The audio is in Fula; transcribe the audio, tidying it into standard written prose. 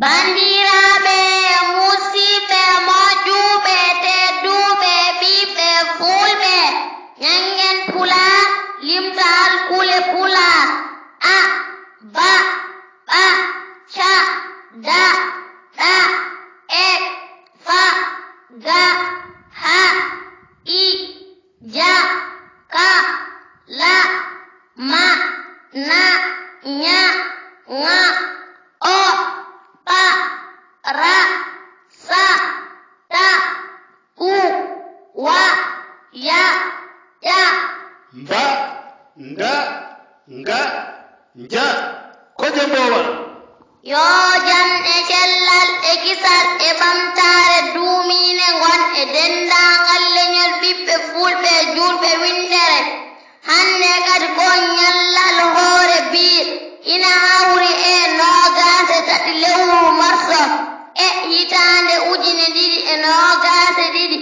Bandiraɓe musidɓe moƴƴuɓe tedduɓe ɓiɓɓe fulɓe ñangen Pulaar limtal kule Pulaar a ba ɓa ca da ɗa e fa ga ha i ja ka la ma na nya nga o pa ra sa ta u wa ya ya mba nda nga nja ko jembowa yo jam e cellal e kisal e ɓamtare duumine gon e dendagal leñol ɓiɓɓe fulɓe julɓe windere hande kadi ko ñallal hoore biir ina hawri e nogase tati lewru marso e hitande ujune ɗiɗi e nogase ɗiɗi